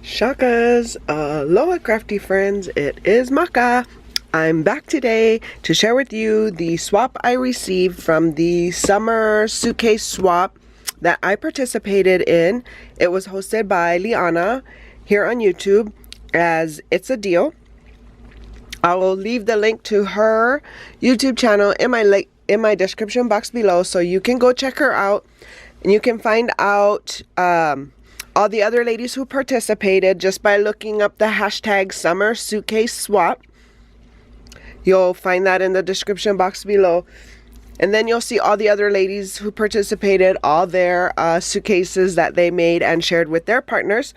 Shakas, aloha crafty friends, it is Maka. I'm back today to share with you the swap I received from the summer suitcase swap that I participated in. It was hosted by Liana here on YouTube as It's a Deal. I will leave the link to her YouTube channel in my description box below, so you can go check her out and you can find out all the other ladies who participated just by looking up the hashtag summer suitcase swap. You'll find that in the description box below, and then you'll see all the other ladies who participated, all their suitcases that they made and shared with their partners.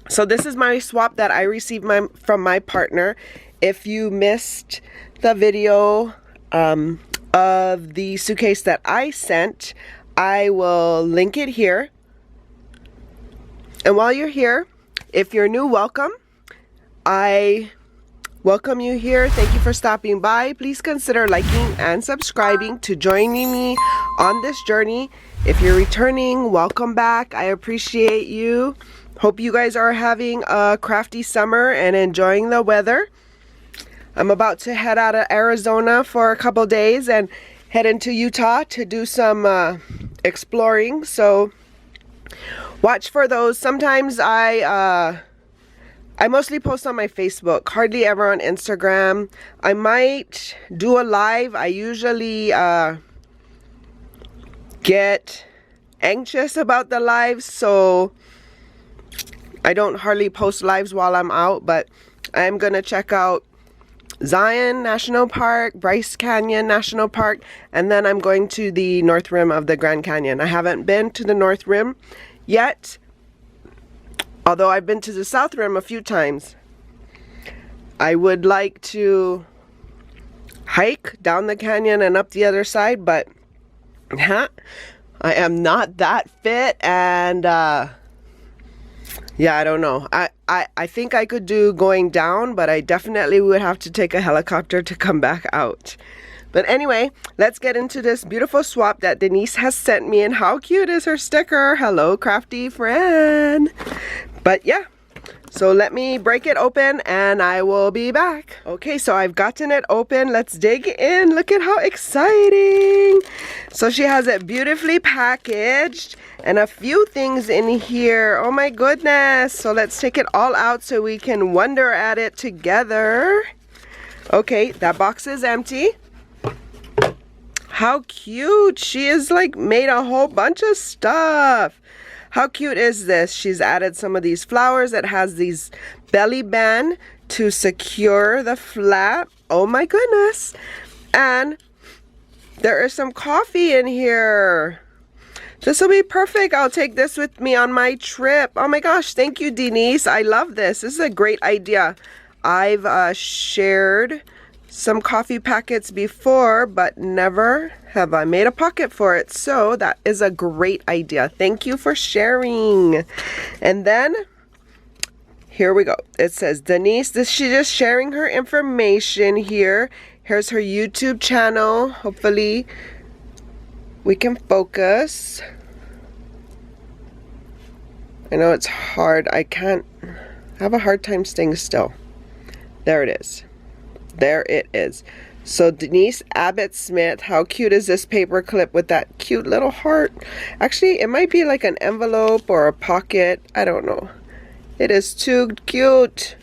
So this is my swap that I received from my partner. If you missed the video of the suitcase that I sent, I will link it here. And while you're here, if you're new, welcome. I welcome you here. Thank you for stopping by. Please consider liking and subscribing to joining me on this journey. If you're returning, welcome back. I appreciate you. Hope you guys are having a crafty summer and enjoying the weather. I'm about to head out of Arizona for a couple days and head into Utah to do some exploring. So watch for those. Sometimes I mostly post on my Facebook, hardly ever on Instagram. I might do a live. I usually get anxious about the lives, so I don't hardly post lives while I'm out, but I'm gonna check out Zion National Park, Bryce Canyon National Park, and then I'm going to the North Rim of the Grand Canyon. I haven't been to the North Rim yet, although I've been to the South Rim a few times. I would like to hike down the canyon and up the other side, but I am not that fit, and yeah, I don't know. I think I could do going down, but I definitely would have to take a helicopter to come back out. But anyway, let's get into this beautiful swap that Denise has sent me, and how cute is her sticker? Hello, crafty friend. But yeah, so let me break it open and I will be back. Okay, so I've gotten it open. Let's dig in. Look at how exciting. So she has it beautifully packaged and a few things in here. Oh my goodness. So let's take it all out so we can wonder at it together. Okay, that box is empty. How cute. She has like made a whole bunch of stuff. How cute is this? She's added some of these flowers. It has these belly band to secure the flap. Oh my goodness. And there is some coffee in here. This will be perfect. I'll take this with me on my trip. Oh my gosh, thank you, Denise. I love this. This is a great idea. I've shared some coffee packets before, but never have I made a pocket for it. So that is a great idea. Thank you for sharing. And then here we go. It says Denise, she's just sharing her information here. Here's her YouTube channel. Hopefully we can focus. I know it's hard. I have a hard time staying still. There it is. There it is. So Denise Abbott Smith, how cute is this paper clip with that cute little heart? Actually, it might be like an envelope or a pocket. I don't know. It is too cute.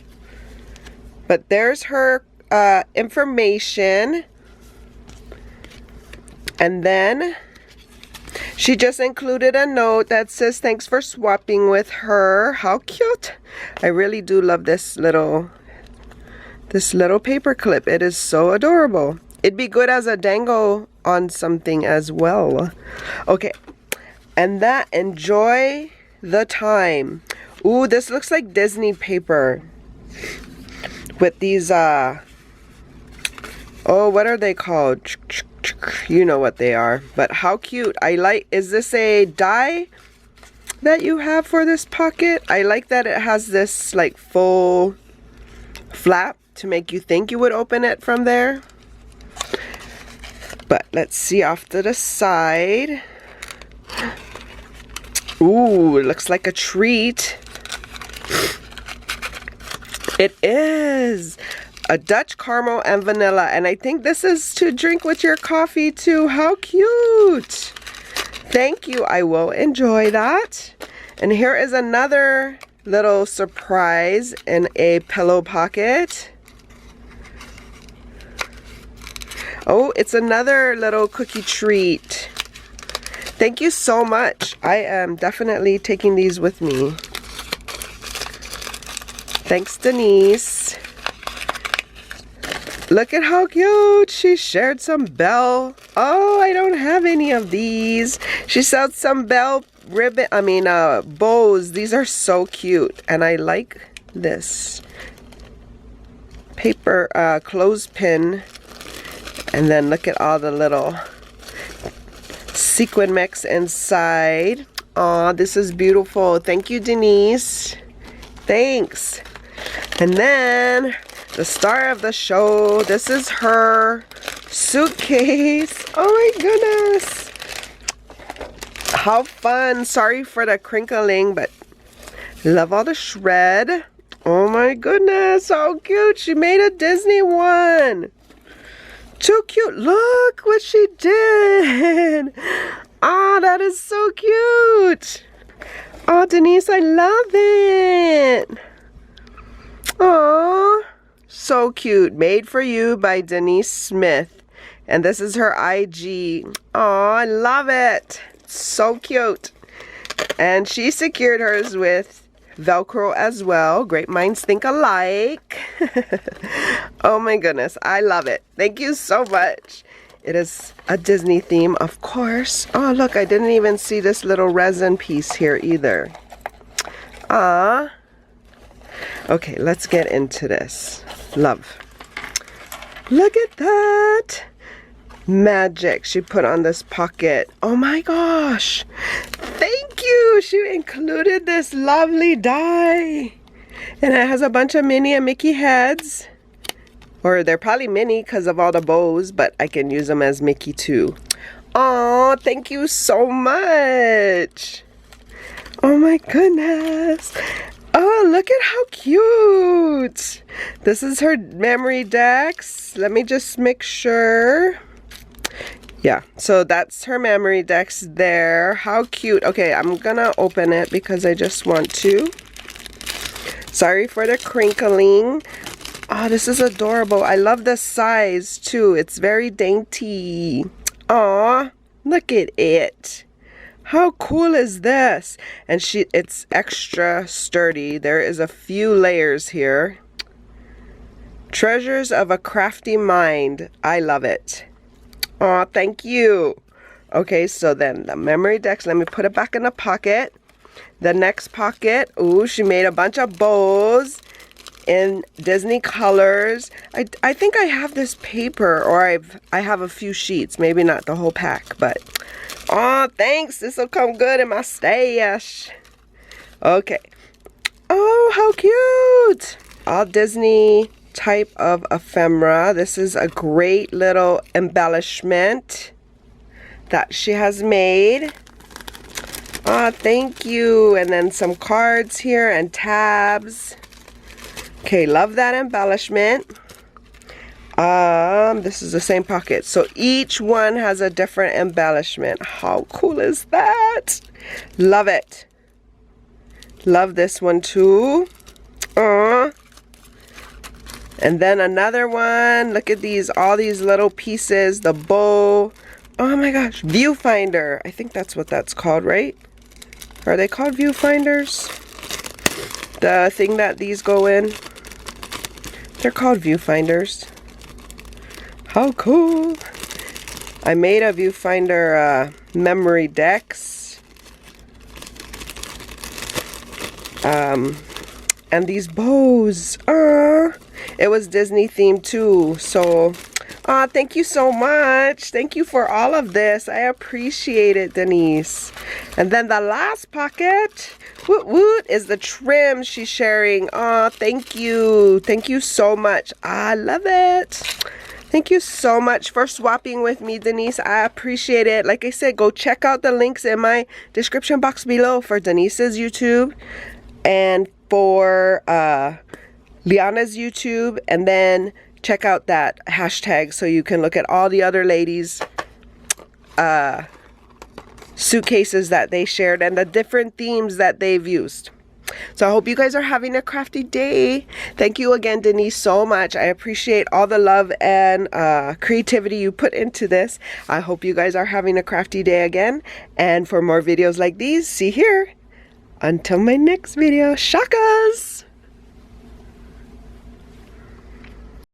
But there's her information. And then she just included a note that says thanks for swapping with her. How cute. I really do love this little paper clip. It is so adorable. It'd be good as a dangle on something as well. Okay, and that, enjoy the time. Ooh, this looks like Disney paper with these oh, what are they called? You know what they are. But how cute. I like, is this a die that you have for this pocket? I like that it has this like full flap to make you think you would open it from there. But let's see off to the side. Ooh, it looks like a treat. It is a Dutch caramel and vanilla, and I think this is to drink with your coffee too. How cute! Thank you. I will enjoy that. And here is another little surprise in a pillow pocket. Oh, it's another little cookie treat. Thank you so much. I am definitely taking these with me. Thanks, Denise. Look at how cute. She shared some bell. Oh, I don't have any of these. She sells some bell bows. These are so cute. And I like this paper clothespin. And then look at all the little sequin mix inside. Aw, this is beautiful. Thank you, Denise. Thanks. And then the star of the show. This is her suitcase. Oh my goodness. How fun. Sorry for the crinkling, but love all the shred. Oh my goodness. How cute. She made a Disney one. Too cute. Look what she did. Ah, that is so cute. Oh, Denise, I love it. Oh, so cute. Made for you by Denise Smith. And this is her IG. Oh, I love it. So cute. And she secured hers with Velcro as well. Great minds think alike. Oh my goodness, I love it. Thank you so much. It is a Disney theme, of course. Oh look, I didn't even see this little resin piece here either. Ah. Okay, let's get into this. Love. Look at that. Magic she put on this pocket. Oh my gosh. Thank you. She included this lovely die. And it has a bunch of Minnie and Mickey heads. Or they're probably Minnie because of all the bows, but I can use them as Mickey too. Oh, thank you so much. Oh my goodness. Oh, look at how cute. This is her memory decks. Let me just make sure. Yeah, so that's her memory decks there. How cute. Okay, I'm gonna open it because I just want to. Sorry for the crinkling. Oh, this is adorable. I love the size too. It's very dainty. Aw, look at it. How cool is this? And it's extra sturdy. There is a few layers here. Treasures of a Crafty Mind. I love it. Aw, thank you. Okay, so then the memory decks, let me put it back in the pocket. The next pocket, ooh, she made a bunch of bows in Disney colors. I think I have this paper, or I have a few sheets, maybe not the whole pack, but aw, thanks. This will come good in my stash. Okay. Oh, how cute. All Disney type of ephemera. This is a great little embellishment that she has made. Ah, thank you. And then some cards here and tabs. Okay, love that embellishment. This is the same pocket. So each one has a different embellishment. How cool is that? Love it. Love this one too. And then another one. Look at these, all these little pieces. The bow. Oh my gosh, viewfinder. I think that's what that's called, right? Are they called viewfinders? The thing that these go in. They're called viewfinders. How cool. I made a viewfinder memory decks. And these bows. It was Disney themed too. So, thank you so much. Thank you for all of this. I appreciate it, Denise. And then the last pocket, woot woot, is the trim she's sharing. Thank you. Thank you so much. I love it. Thank you so much for swapping with me, Denise. I appreciate it. Like I said, go check out the links in my description box below for Denise's YouTube and for Liana's YouTube, and then check out that hashtag so you can look at all the other ladies' suitcases that they shared and the different themes that they've used. So I hope you guys are having a crafty day. Thank you again, Denise, so much. I appreciate all the love and creativity you put into this. I hope you guys are having a crafty day again. And for more videos like these, see here. Until my next video, shakas!